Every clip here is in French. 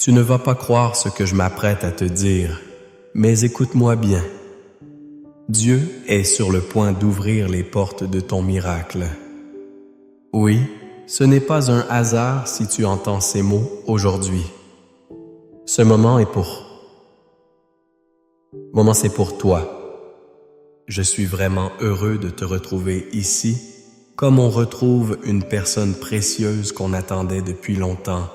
Tu ne vas pas croire ce que je m'apprête à te dire, mais écoute-moi bien. Dieu est sur le point d'ouvrir les portes de ton miracle. Oui, ce n'est pas un hasard si tu entends ces mots aujourd'hui. Ce moment c'est pour toi. Je suis vraiment heureux de te retrouver ici, comme on retrouve une personne précieuse qu'on attendait depuis longtemps.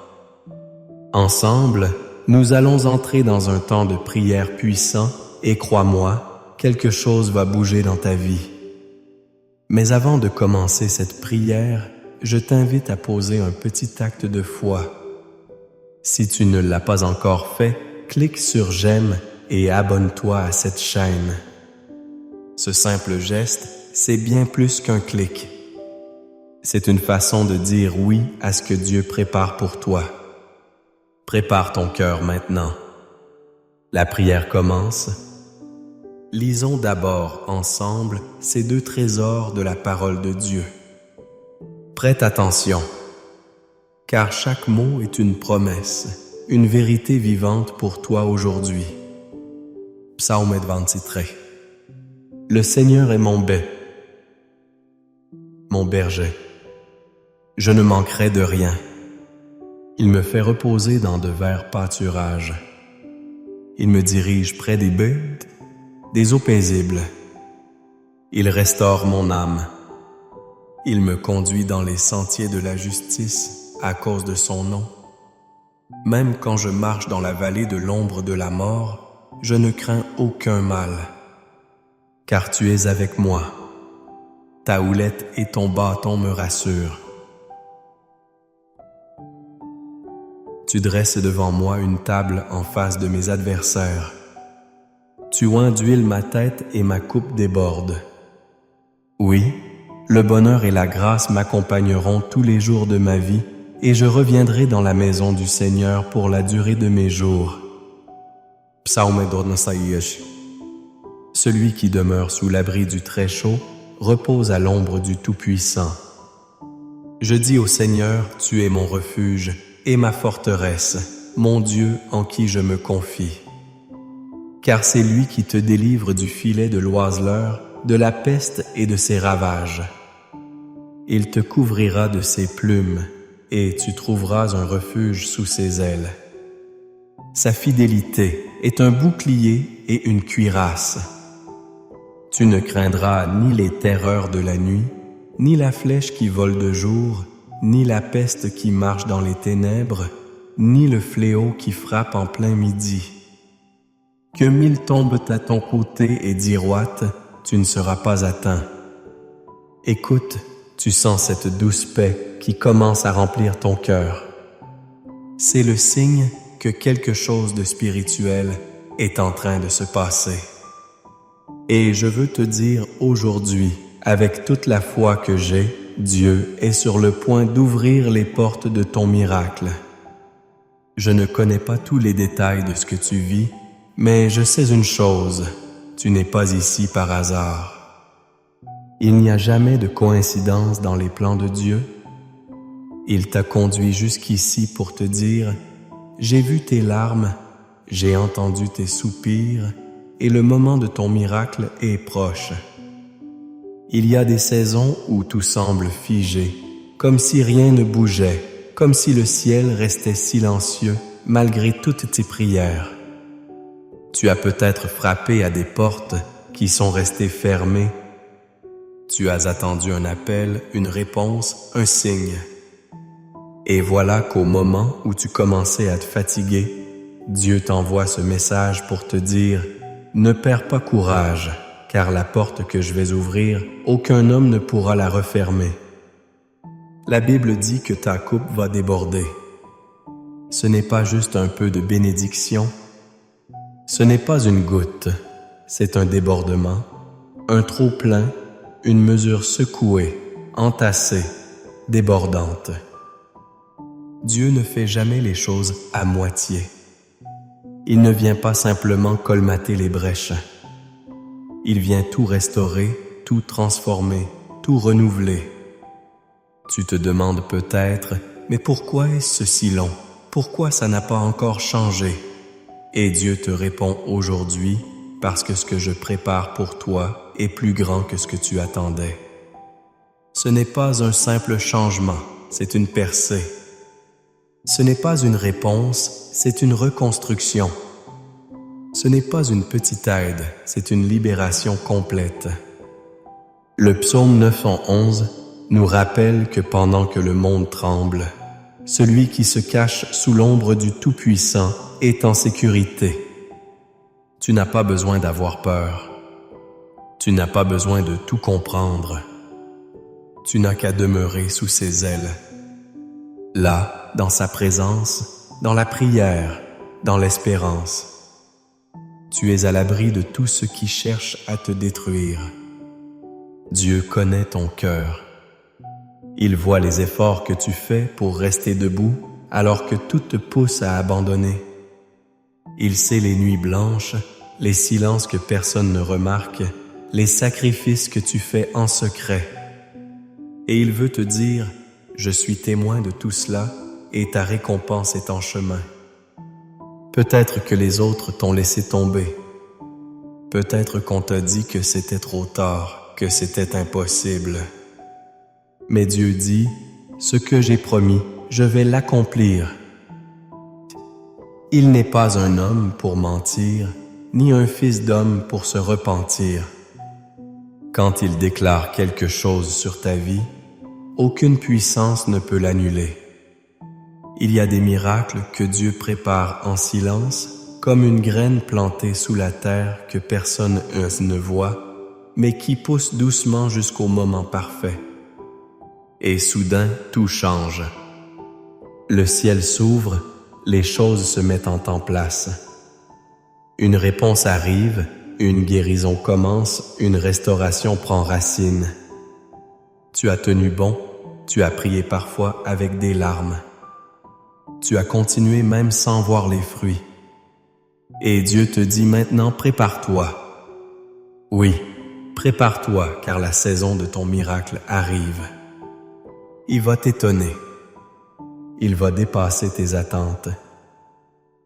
Ensemble, nous allons entrer dans un temps de prière puissant et crois-moi, quelque chose va bouger dans ta vie. Mais avant de commencer cette prière, je t'invite à poser un petit acte de foi. Si tu ne l'as pas encore fait, clique sur j'aime et abonne-toi à cette chaîne. Ce simple geste, c'est bien plus qu'un clic. C'est une façon de dire oui à ce que Dieu prépare pour toi. Prépare ton cœur maintenant. La prière commence. Lisons d'abord ensemble ces deux trésors de la parole de Dieu. Prête attention, car chaque mot est une promesse, une vérité vivante pour toi aujourd'hui. Psaume 23. Le Seigneur est mon berger. Je ne manquerai de rien. Il me fait reposer dans de verts pâturages. Il me dirige près des bêtes, des eaux paisibles. Il restaure mon âme. Il me conduit dans les sentiers de la justice à cause de son nom. Même quand je marche dans la vallée de l'ombre de la mort, je ne crains aucun mal, car tu es avec moi. Ta houlette et ton bâton me rassurent. Tu dresses devant moi une table en face de mes adversaires. Tu oins d'huile ma tête et ma coupe déborde. Oui, le bonheur et la grâce m'accompagneront tous les jours de ma vie et je reviendrai dans la maison du Seigneur pour la durée de mes jours. Psaume 26. Celui qui demeure sous l'abri du Très-Chaud repose à l'ombre du Tout-Puissant. Je dis au Seigneur, tu es mon refuge et ma forteresse, mon Dieu en qui je me confie. Car c'est lui qui te délivre du filet de l'oiseleur, de la peste et de ses ravages. Il te couvrira de ses plumes, et tu trouveras un refuge sous ses ailes. Sa fidélité est un bouclier et une cuirasse. Tu ne craindras ni les terreurs de la nuit, ni la flèche qui vole de jour, ni la peste qui marche dans les ténèbres, ni le fléau qui frappe en plein midi. Que 1000 tombent à ton côté et 10 roites, tu ne seras pas atteint. Écoute, tu sens cette douce paix qui commence à remplir ton cœur. C'est le signe que quelque chose de spirituel est en train de se passer. Et je veux te dire aujourd'hui, avec toute la foi que j'ai, Dieu est sur le point d'ouvrir les portes de ton miracle. Je ne connais pas tous les détails de ce que tu vis, mais je sais une chose, tu n'es pas ici par hasard. Il n'y a jamais de coïncidence dans les plans de Dieu. Il t'a conduit jusqu'ici pour te dire « J'ai vu tes larmes, j'ai entendu tes soupirs, et le moment de ton miracle est proche. » Il y a des saisons où tout semble figé, comme si rien ne bougeait, comme si le ciel restait silencieux malgré toutes tes prières. Tu as peut-être frappé à des portes qui sont restées fermées. Tu as attendu un appel, une réponse, un signe. Et voilà qu'au moment où tu commençais à te fatiguer, Dieu t'envoie ce message pour te dire « Ne perds pas courage ». Car la porte que je vais ouvrir, aucun homme ne pourra la refermer. La Bible dit que ta coupe va déborder. Ce n'est pas juste un peu de bénédiction. Ce n'est pas une goutte, c'est un débordement, un trop-plein, une mesure secouée, entassée, débordante. Dieu ne fait jamais les choses à moitié. Il ne vient pas simplement colmater les brèches. Il vient tout restaurer, tout transformer, tout renouveler. Tu te demandes peut-être, mais pourquoi est-ce si long? pourquoi ça n'a pas encore changé? Et Dieu te répond aujourd'hui, parce que ce que je prépare pour toi est plus grand que ce que tu attendais. Ce n'est pas un simple changement, c'est une percée. Ce n'est pas une réponse, c'est une reconstruction. Ce n'est pas une petite aide, c'est une libération complète. Le psaume 911 nous rappelle que pendant que le monde tremble, celui qui se cache sous l'ombre du Tout-Puissant est en sécurité. Tu n'as pas besoin d'avoir peur. Tu n'as pas besoin de tout comprendre. Tu n'as qu'à demeurer sous ses ailes. Là, dans sa présence, dans la prière, dans l'espérance. Tu es à l'abri de tout ce qui cherche à te détruire. Dieu connaît ton cœur. Il voit les efforts que tu fais pour rester debout alors que tout te pousse à abandonner. Il sait les nuits blanches, les silences que personne ne remarque, les sacrifices que tu fais en secret. Et il veut te dire, je suis témoin de tout cela et ta récompense est en chemin. Peut-être que les autres t'ont laissé tomber. Peut-être qu'on t'a dit que c'était trop tard, que c'était impossible. Mais Dieu dit, ce que j'ai promis, je vais l'accomplir. Il n'est pas un homme pour mentir, ni un fils d'homme pour se repentir. Quand il déclare quelque chose sur ta vie, aucune puissance ne peut l'annuler. Il y a des miracles que Dieu prépare en silence, comme une graine plantée sous la terre que personne ne voit, mais qui pousse doucement jusqu'au moment parfait. Et soudain, tout change. Le ciel s'ouvre, les choses se mettent en place. Une réponse arrive, une guérison commence, une restauration prend racine. Tu as tenu bon, tu as prié parfois avec des larmes. Tu as continué même sans voir les fruits. Et Dieu te dit maintenant, prépare-toi. Oui, prépare-toi, car la saison de ton miracle arrive. Il va t'étonner. Il va dépasser tes attentes.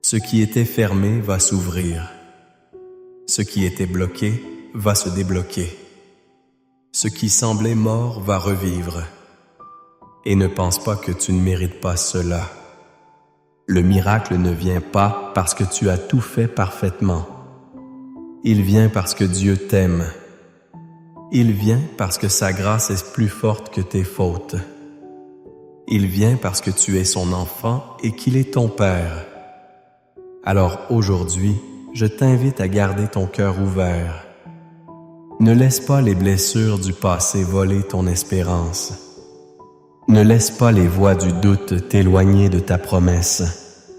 Ce qui était fermé va s'ouvrir. Ce qui était bloqué va se débloquer. Ce qui semblait mort va revivre. Et ne pense pas que tu ne mérites pas cela. Le miracle ne vient pas parce que tu as tout fait parfaitement. Il vient parce que Dieu t'aime. Il vient parce que sa grâce est plus forte que tes fautes. Il vient parce que tu es son enfant et qu'il est ton Père. Alors aujourd'hui, je t'invite à garder ton cœur ouvert. Ne laisse pas les blessures du passé voler ton espérance. Ne laisse pas les voix du doute t'éloigner de ta promesse.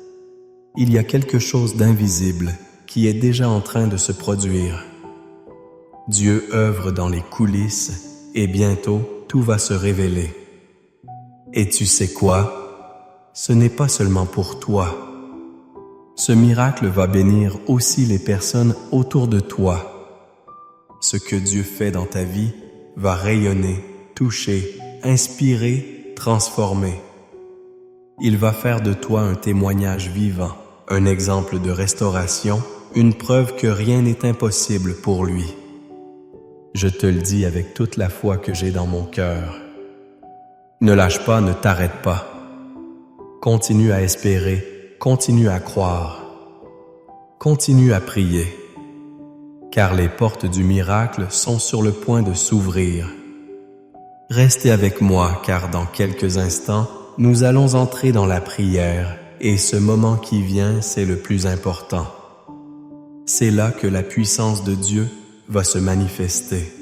Il y a quelque chose d'invisible qui est déjà en train de se produire. Dieu œuvre dans les coulisses et bientôt tout va se révéler. Et tu sais quoi? Ce n'est pas seulement pour toi. Ce miracle va bénir aussi les personnes autour de toi. Ce que Dieu fait dans ta vie va rayonner, toucher, inspirer, transformer. Il va faire de toi un témoignage vivant, un exemple de restauration, une preuve que rien n'est impossible pour lui. Je te le dis avec toute la foi que j'ai dans mon cœur. Ne lâche pas, ne t'arrête pas. Continue à espérer, continue à croire. Continue à prier. Car les portes du miracle sont sur le point de s'ouvrir. Restez avec moi, car dans quelques instants, nous allons entrer dans la prière, et ce moment qui vient, c'est le plus important. C'est là que la puissance de Dieu va se manifester.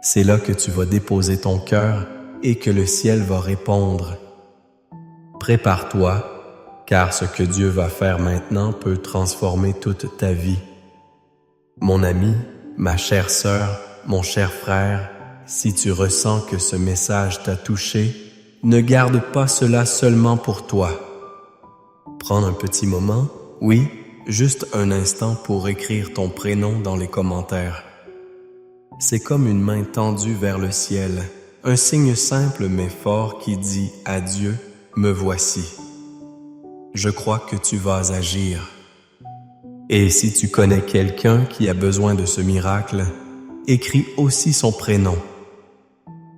C'est là que tu vas déposer ton cœur et que le ciel va répondre. Prépare-toi, car ce que Dieu va faire maintenant peut transformer toute ta vie. Mon ami, ma chère sœur, mon cher frère, si tu ressens que ce message t'a touché, ne garde pas cela seulement pour toi. Prends un petit moment, oui, juste un instant pour écrire ton prénom dans les commentaires. C'est comme une main tendue vers le ciel, un signe simple mais fort qui dit à Dieu, me voici. je crois que tu vas agir. Et si tu connais quelqu'un qui a besoin de ce miracle, écris aussi son prénom.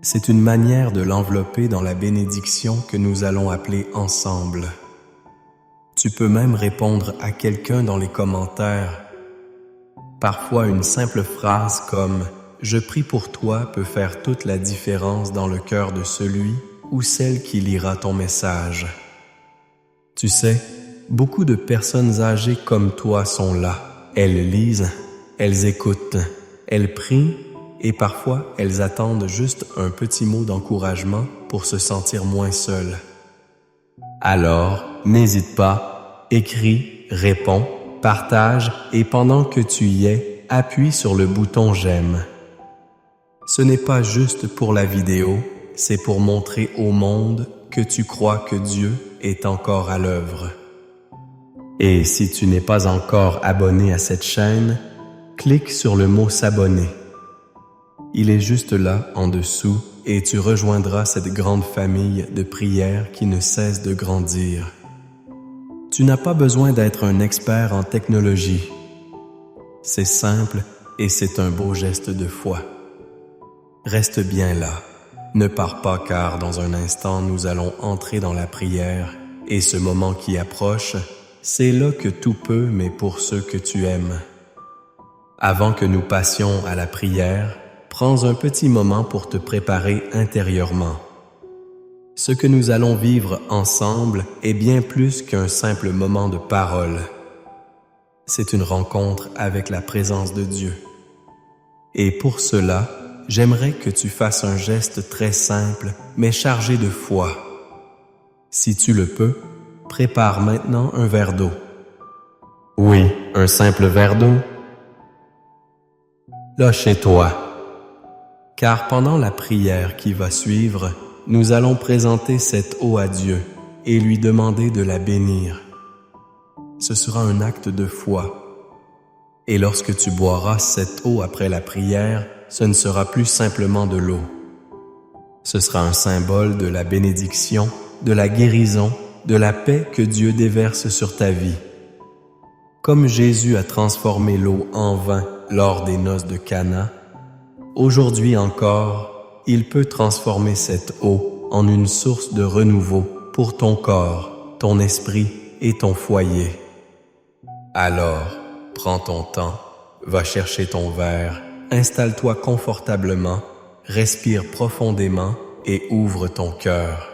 C'est une manière de l'envelopper dans la bénédiction que nous allons appeler ensemble. Tu peux même répondre à quelqu'un dans les commentaires. Parfois, une simple phrase comme « Je prie pour toi » peut faire toute la différence dans le cœur de celui ou celle qui lira ton message. Tu sais, beaucoup de personnes âgées comme toi sont là. Elles lisent, elles écoutent, elles prient et parfois elles attendent juste un petit mot d'encouragement pour se sentir moins seules. Alors, n'hésite pas, écris, réponds, partage et pendant que tu y es, appuie sur le bouton « J'aime ». Ce n'est pas juste pour la vidéo, c'est pour montrer au monde que tu crois que Dieu est encore à l'œuvre. Et si tu n'es pas encore abonné à cette chaîne, clique sur le mot « S'abonner ». Il est juste là, en dessous, et tu rejoindras cette grande famille de prières qui ne cesse de grandir. Tu n'as pas besoin d'être un expert en technologie. C'est simple et c'est un beau geste de foi. Reste bien là. Ne pars pas car dans un instant nous allons entrer dans la prière et ce moment qui approche, c'est là que tout peut mais pour ceux que tu aimes. Avant que nous passions à la prière, prends un petit moment pour te préparer intérieurement. Ce que nous allons vivre ensemble est bien plus qu'un simple moment de parole. C'est une rencontre avec la présence de Dieu. Et pour cela, j'aimerais que tu fasses un geste très simple, mais chargé de foi. Si tu le peux, prépare maintenant un verre d'eau. Oui, un simple verre d'eau. Là chez toi. Car pendant la prière qui va suivre, nous allons présenter cette eau à Dieu et lui demander de la bénir. Ce sera un acte de foi. Et lorsque tu boiras cette eau après la prière, ce ne sera plus simplement de l'eau. Ce sera un symbole de la bénédiction, de la guérison, de la paix que Dieu déverse sur ta vie. Comme Jésus a transformé l'eau en vin lors des noces de Cana, aujourd'hui encore, il peut transformer cette eau en une source de renouveau pour ton corps, ton esprit et ton foyer. Alors, prends ton temps, va chercher ton verre, installe-toi confortablement, respire profondément et ouvre ton cœur.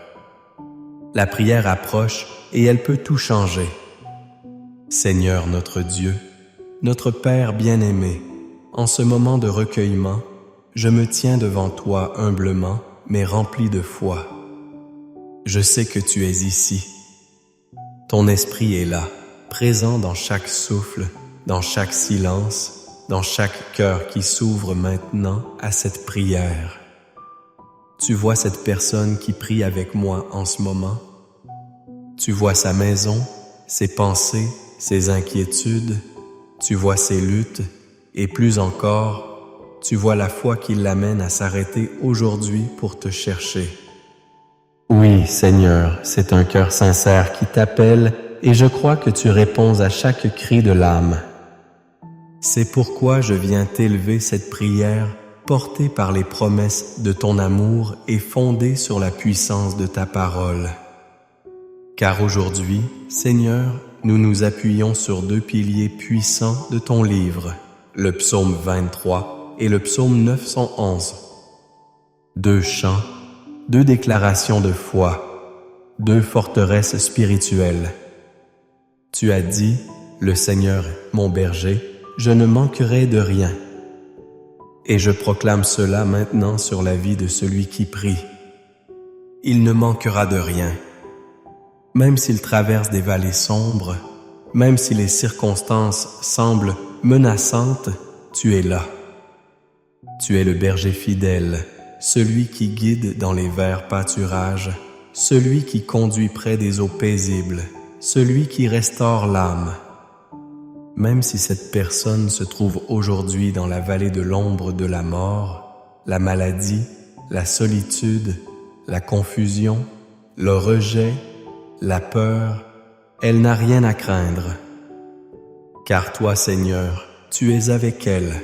La prière approche et elle peut tout changer. Seigneur notre Dieu, notre Père bien-aimé, en ce moment de recueillement, je me tiens devant toi humblement, mais rempli de foi. Je sais que tu es ici. Ton esprit est là, présent dans chaque souffle, dans chaque silence, dans chaque cœur qui s'ouvre maintenant à cette prière. Tu vois cette personne qui prie avec moi en ce moment. Tu vois sa maison, ses pensées, ses inquiétudes. Tu vois ses luttes et plus encore, tu vois la foi qui l'amène à s'arrêter aujourd'hui pour te chercher. Oui, Seigneur, c'est un cœur sincère qui t'appelle et je crois que tu réponds à chaque cri de l'âme. C'est pourquoi je viens t'élever cette prière portée par les promesses de ton amour et fondée sur la puissance de ta parole. Car aujourd'hui, Seigneur, nous nous appuyons sur deux piliers puissants de ton livre, le psaume 23 et le psaume 911. Deux chants, deux déclarations de foi, deux forteresses spirituelles. Tu as dit, le Seigneur, mon berger, je ne manquerai de rien. Et je proclame cela maintenant sur la vie de celui qui prie. Il ne manquera de rien. Même s'il traverse des vallées sombres, même si les circonstances semblent menaçantes, tu es là. Tu es le berger fidèle, celui qui guide dans les verts pâturages, celui qui conduit près des eaux paisibles, celui qui restaure l'âme. Même si cette personne se trouve aujourd'hui dans la vallée de l'ombre de la mort, la maladie, la solitude, la confusion, le rejet, la peur, Elle n'a rien à craindre. Car toi, Seigneur, tu es avec elle.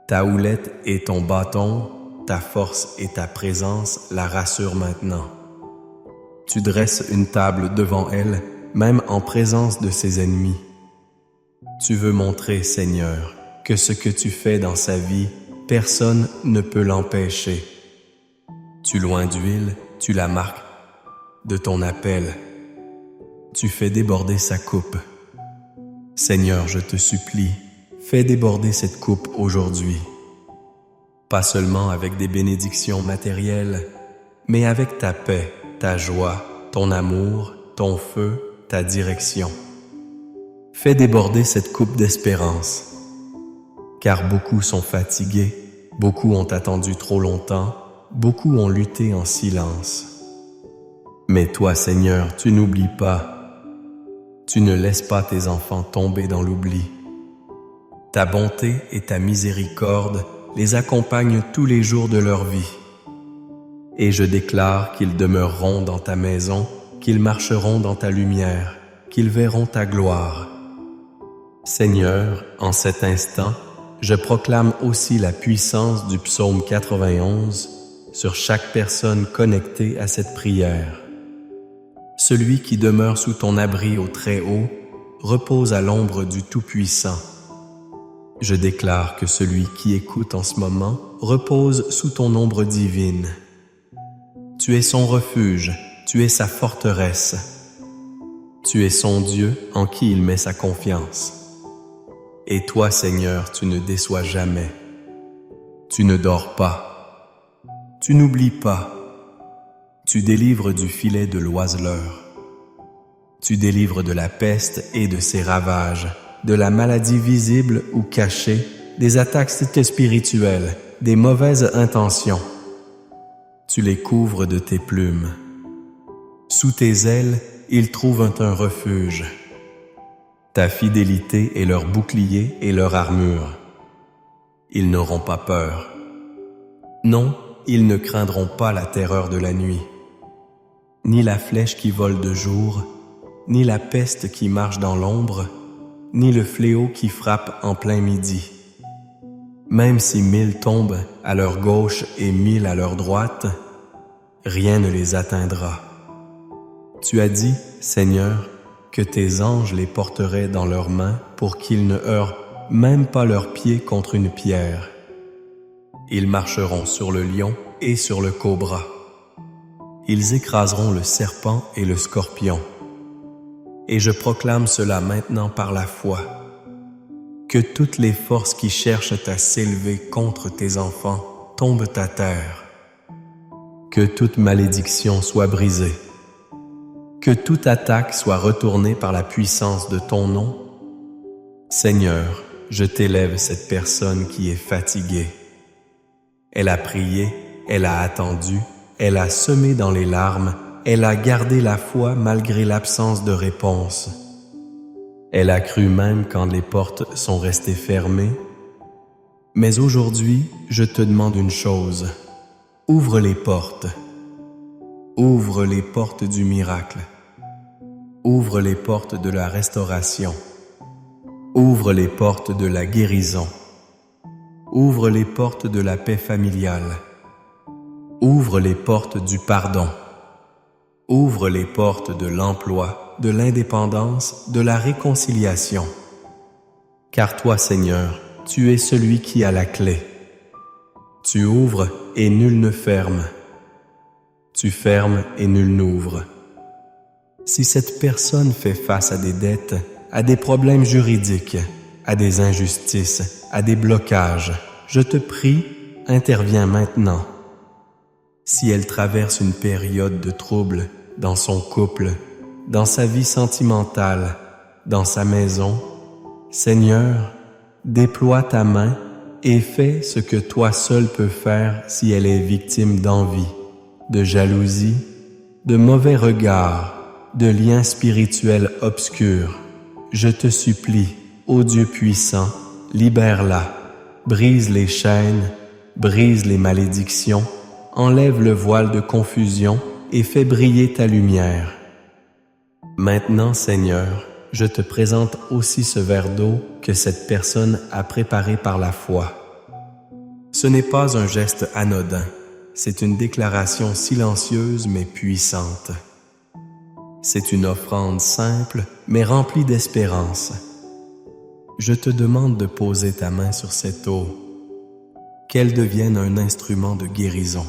Ta houlette et ton bâton, ta force et ta présence la rassurent maintenant. Tu dresses une table devant elle, même en présence de ses ennemis. Tu veux montrer, Seigneur, que ce que tu fais dans sa vie, personne ne peut l'empêcher. Tu loins d'huile, tu la marques de ton appel. Tu fais déborder sa coupe. Seigneur, je te supplie, fais déborder cette coupe aujourd'hui. Pas seulement avec des bénédictions matérielles, mais avec ta paix, ta joie, ton amour, ton feu, ta direction. Fais déborder cette coupe d'espérance. Car beaucoup sont fatigués, beaucoup ont attendu trop longtemps, beaucoup ont lutté en silence. Mais toi, Seigneur, tu n'oublies pas. Tu ne laisses pas tes enfants tomber dans l'oubli. Ta bonté et ta miséricorde les accompagnent tous les jours de leur vie. Et je déclare qu'ils demeureront dans ta maison, qu'ils marcheront dans ta lumière, qu'ils verront ta gloire. Seigneur, en cet instant, je proclame aussi la puissance du psaume 91 sur chaque personne connectée à cette prière. Celui qui demeure sous ton abri au Très-Haut repose à l'ombre du Tout-Puissant. Je déclare que celui qui écoute en ce moment repose sous ton ombre divine. Tu es son refuge, tu es sa forteresse. Tu es son Dieu en qui il met sa confiance. Et toi, Seigneur, tu ne déçois jamais. Tu ne dors pas. Tu n'oublies pas. Tu délivres du filet de l'oiseleur. Tu délivres de la peste et de ses ravages, de la maladie visible ou cachée, des attaques spirituelles, des mauvaises intentions. Tu les couvres de tes plumes. Sous tes ailes, ils trouvent un refuge. Ta fidélité est leur bouclier et leur armure. Ils n'auront pas peur. Non, ils ne craindront pas la terreur de la nuit. Ni la flèche qui vole de jour, ni la peste qui marche dans l'ombre, ni le fléau qui frappe en plein midi. Même si 1000 tombent à leur gauche et 1000 à leur droite, rien ne les atteindra. Tu as dit, Seigneur, que tes anges les porteraient dans leurs mains pour qu'ils ne heurtent même pas leurs pieds contre une pierre. Ils marcheront sur le lion et sur le cobra. Ils écraseront le serpent et le scorpion. Et je proclame cela maintenant par la foi. Que toutes les forces qui cherchent à s'élever contre tes enfants tombent à terre. Que toute malédiction soit brisée. Que toute attaque soit retournée par la puissance de ton nom. Seigneur, je t'élève cette personne qui est fatiguée. Elle a prié, elle a attendu, elle a semé dans les larmes, elle a gardé la foi malgré l'absence de réponse. Elle a cru même quand les portes sont restées fermées. Mais aujourd'hui, je te demande une chose. Ouvre les portes. Ouvre les portes du miracle. Ouvre les portes de la restauration. Ouvre les portes de la guérison. Ouvre les portes de la paix familiale. Ouvre les portes du pardon. Ouvre les portes de l'emploi, de l'indépendance, de la réconciliation. Car toi, Seigneur, tu es celui qui a la clé. Tu ouvres et nul ne ferme. Tu fermes et nul n'ouvre. Si cette personne fait face à des dettes, à des problèmes juridiques, à des injustices, à des blocages, je te prie, interviens maintenant. Si elle traverse une période de trouble dans son couple, dans sa vie sentimentale, dans sa maison, Seigneur, déploie ta main et fais ce que toi seul peux faire si elle est victime d'envie, de jalousie, de mauvais regards, de liens spirituels obscurs. Je te supplie, ô Dieu puissant, libère-la, brise les chaînes, brise les malédictions, enlève le voile de confusion et fais briller ta lumière. Maintenant, Seigneur, je te présente aussi ce verre d'eau que cette personne a préparé par la foi. Ce n'est pas un geste anodin, c'est une déclaration silencieuse mais puissante. C'est une offrande simple mais remplie d'espérance. Je te demande de poser ta main sur cette eau, qu'elle devienne un instrument de guérison.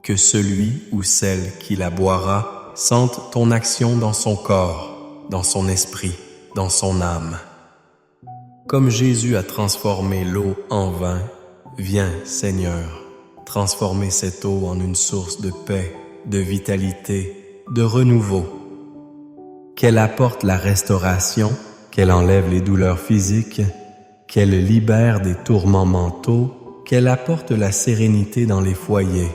Que celui ou celle qui la boira sente ton action dans son corps, dans son esprit, dans son âme. Comme Jésus a transformé l'eau en vin, viens, Seigneur, transformer cette eau en une source de paix, de vitalité, de renouveau. Qu'elle apporte la restauration, qu'elle enlève les douleurs physiques, qu'elle libère des tourments mentaux, qu'elle apporte la sérénité dans les foyers.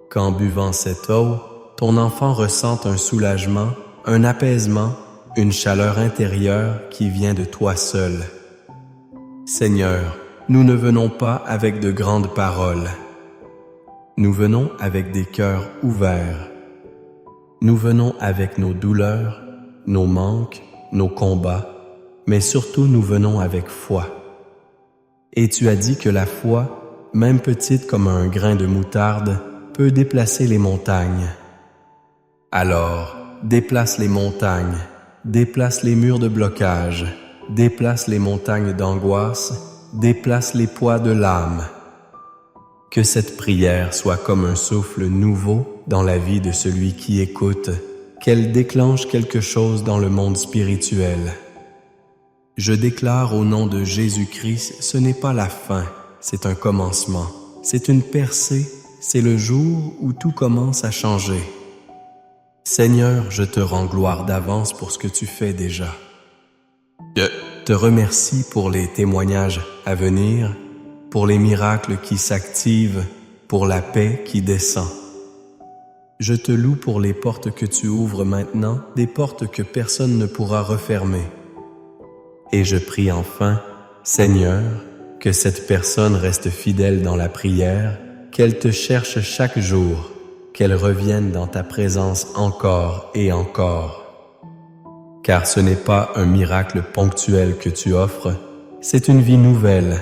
Qu'en buvant cette eau, ton enfant ressente un soulagement, un apaisement, une chaleur intérieure qui vient de toi seul. Seigneur, nous ne venons pas avec de grandes paroles. Nous venons avec des cœurs ouverts. Nous venons avec nos douleurs, nos manques, nos combats, mais surtout nous venons avec foi. Et tu as dit que la foi, même petite comme un grain de moutarde, peut déplacer les montagnes. Alors, déplace les montagnes, déplace les murs de blocage, déplace les montagnes d'angoisse, déplace les poids de l'âme. Que cette prière soit comme un souffle nouveau dans la vie de celui qui écoute, qu'elle déclenche quelque chose dans le monde spirituel. Je déclare au nom de Jésus-Christ, ce n'est pas la fin, c'est un commencement, c'est une percée, c'est le jour où tout commence à changer. Seigneur, je te rends gloire d'avance pour ce que tu fais déjà. Je te remercie pour les témoignages à venir, pour les miracles qui s'activent, pour la paix qui descend. Je te loue pour les portes que tu ouvres maintenant, des portes que personne ne pourra refermer. Et je prie enfin, Seigneur, que cette personne reste fidèle dans la prière, qu'elle te cherche chaque jour, qu'elle revienne dans ta présence encore et encore. Car ce n'est pas un miracle ponctuel que tu offres, c'est une vie nouvelle,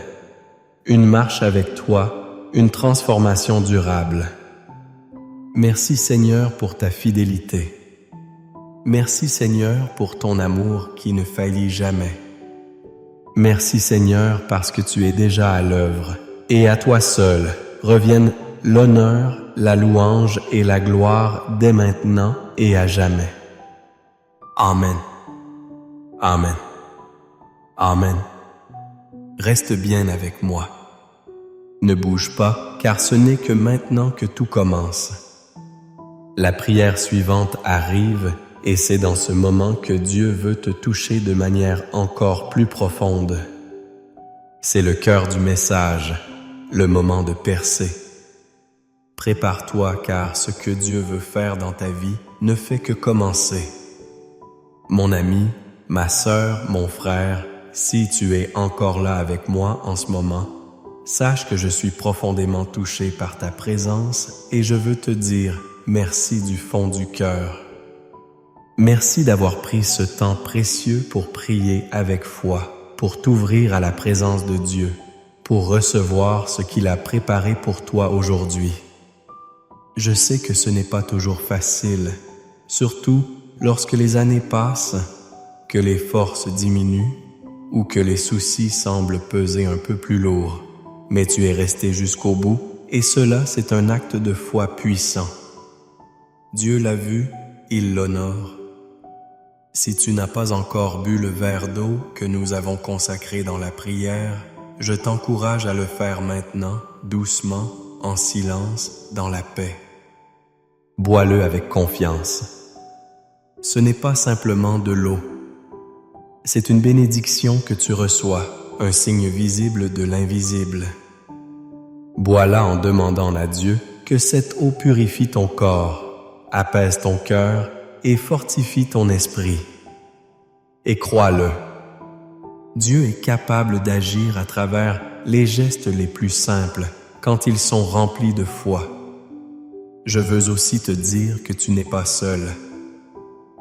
une marche avec toi, une transformation durable. Merci Seigneur pour ta fidélité. Merci Seigneur pour ton amour qui ne faillit jamais. Merci Seigneur parce que tu es déjà à l'œuvre, et à toi seul reviennent l'honneur, la louange et la gloire dès maintenant et à jamais. Amen. Amen. Amen. Reste bien avec moi. Ne bouge pas, car ce n'est que maintenant que tout commence. La prière suivante arrive, et c'est dans ce moment que Dieu veut te toucher de manière encore plus profonde. C'est le cœur du message, le moment de percer. Prépare-toi, car ce que Dieu veut faire dans ta vie ne fait que commencer. Mon ami, ma sœur, mon frère, si tu es encore là avec moi en ce moment, sache que je suis profondément touché par ta présence et je veux te dire merci du fond du cœur. Merci d'avoir pris ce temps précieux pour prier avec foi, pour t'ouvrir à la présence de Dieu, pour recevoir ce qu'il a préparé pour toi aujourd'hui. Je sais que ce n'est pas toujours facile, surtout lorsque les années passent, que les forces diminuent ou que les soucis semblent peser un peu plus lourds. Mais tu es resté jusqu'au bout et cela, c'est un acte de foi puissant. Dieu l'a vu, il l'honore. Si tu n'as pas encore bu le verre d'eau que nous avons consacré dans la prière, je t'encourage à le faire maintenant, doucement, en silence, dans la paix. Bois-le avec confiance. Ce n'est pas simplement de l'eau. C'est une bénédiction que tu reçois, un signe visible de l'invisible. Bois-la en demandant à Dieu que cette eau purifie ton corps, apaise ton cœur et fortifie ton esprit. Et crois-le, Dieu est capable d'agir à travers les gestes les plus simples quand ils sont remplis de foi. Je veux aussi te dire que tu n'es pas seul.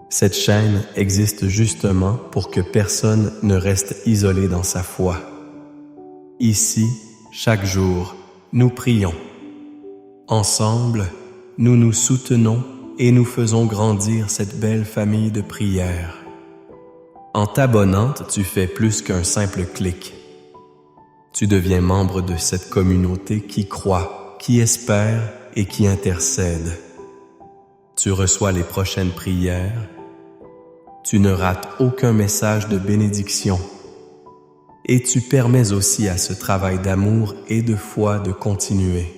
Cette chaîne existe justement pour que personne ne reste isolé dans sa foi. Ici, chaque jour, nous prions. Ensemble, nous nous soutenons et nous faisons grandir cette belle famille de prières. En t'abonnant, tu fais plus qu'un simple clic. Tu deviens membre de cette communauté qui croit, qui espère et qui intercède. Tu reçois les prochaines prières. Tu ne rates aucun message de bénédiction. Et tu permets aussi à ce travail d'amour et de foi de continuer.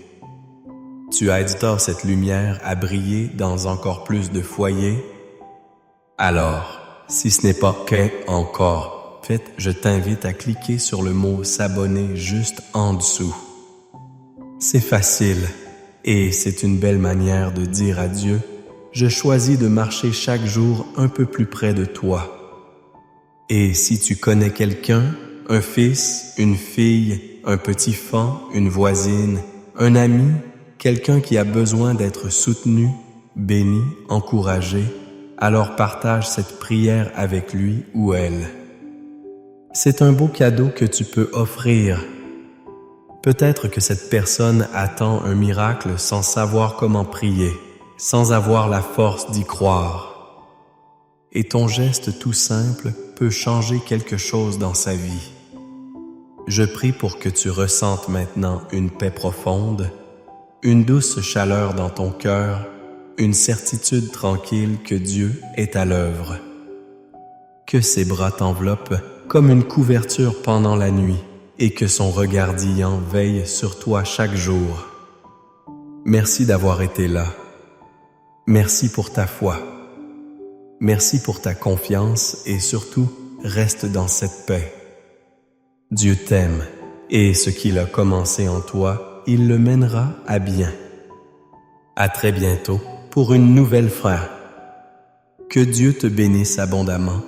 Tu aides cette lumière à briller dans encore plus de foyers. Alors, si ce n'est pas encore fait, je t'invite à cliquer sur le mot s'abonner juste en dessous. C'est facile et c'est une belle manière de dire à Dieu, je choisis de marcher chaque jour un peu plus près de toi. Et si tu connais quelqu'un, un fils, une fille, un petit fan, une voisine, un ami, quelqu'un qui a besoin d'être soutenu, béni, encouragé, alors partage cette prière avec lui ou elle. C'est un beau cadeau que tu peux offrir. Peut-être que cette personne attend un miracle sans savoir comment prier, sans avoir la force d'y croire. Et ton geste tout simple peut changer quelque chose dans sa vie. Je prie pour que tu ressentes maintenant une paix profonde, une douce chaleur dans ton cœur, une certitude tranquille que Dieu est à l'œuvre. Que ses bras t'enveloppent comme une couverture pendant la nuit et que son regard disant veille sur toi chaque jour. Merci d'avoir été là. Merci pour ta foi. Merci pour ta confiance et surtout, reste dans cette paix. Dieu t'aime et ce qu'il a commencé en toi, il le mènera à bien. À très bientôt pour une nouvelle frère. Que Dieu te bénisse abondamment